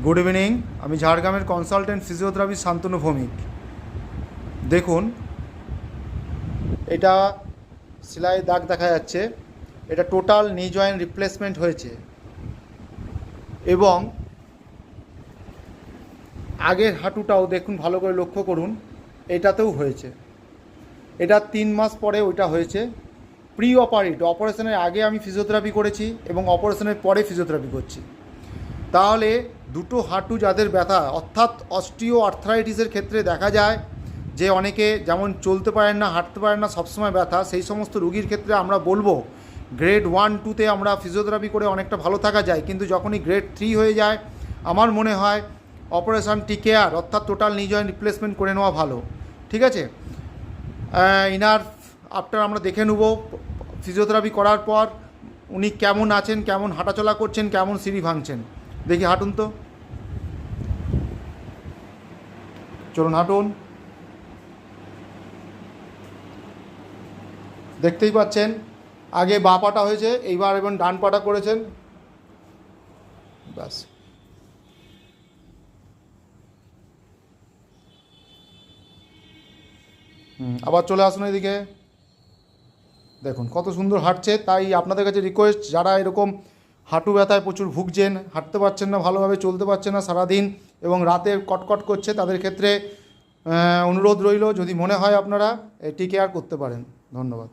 Good evening, আমি ঝাড়গ্রামের consultant physiotherapy Shantanu Bhowmik. দেখুন, এটা সেলাই দাগ দেখা যাচ্ছে, এটা টোটাল নি জয়েন্ট রিপ্লেসমেন্ট হয়েছে এবং আগের হাঁটুটাও দেখুন, ভালো করে লক্ষ্য করুন, এটাতেও হয়েছে। এটা 3 মাস পরে ওইটা হয়েছে। প্রি অপারেশনের আগে আমি ফিজিওথেরাপি করেছি এবং অপারেশনের পরে ফিজিওথেরাপি করছি। তাহলে দুটো হাঁটু যাদের ব্যথা, অর্থাৎ অস্টিও আর্থ্রাইটিসের ক্ষেত্রে দেখা যায় যে অনেকে যেমন চলতে পারেন না, হাঁটতে পারেন না, সবসময় ব্যথা, সেই সমস্ত রুগীর ক্ষেত্রে আমরা বলবো গ্রেড 1-2তে আমরা ফিজিওথেরাপি করে অনেকটা ভালো থাকা যায়, কিন্তু যখনই গ্রেড 3 হয়ে যায় আমার মনে হয় অপারেশন টিকেয়ার অর্থাৎ টোটাল নি জয়েন্ট রিপ্লেসমেন্ট করে নেওয়া ভালো। ঠিক আছে, ইনার আফটার আমরা দেখে নেব ফিজিওথেরাপি করার পর উনি কেমন আছেন, কেমন হাঁটাচলা করছেন, কেমন সিঁড়ি ভাঙছেন। দেখি হাঁটুন তো, চলুন হাঁটুন। দেখতেই পাচ্ছেন আগে বাঁ পাটা হয়েছে, এইবার এবং ডান পাটা করেছেন। ব্যাস, আবার চলে আসুন এদিকে। দেখুন কত সুন্দর হাঁটছে। তাই আপনাদের কাছে রিকোয়েস্ট, যারা এরকম হাঁটু ব্যথায় প্রচুর ভুগছেন, হাঁটতে পারছেন না ভালোভাবে, চলতে পারছেন না সারাদিন এবং রাতে কটকট করছে, তাদের ক্ষেত্রে অনুরোধ রইল যদি মনে হয় আপনারা টেক কেয়ার করতে পারেন। ধন্যবাদ।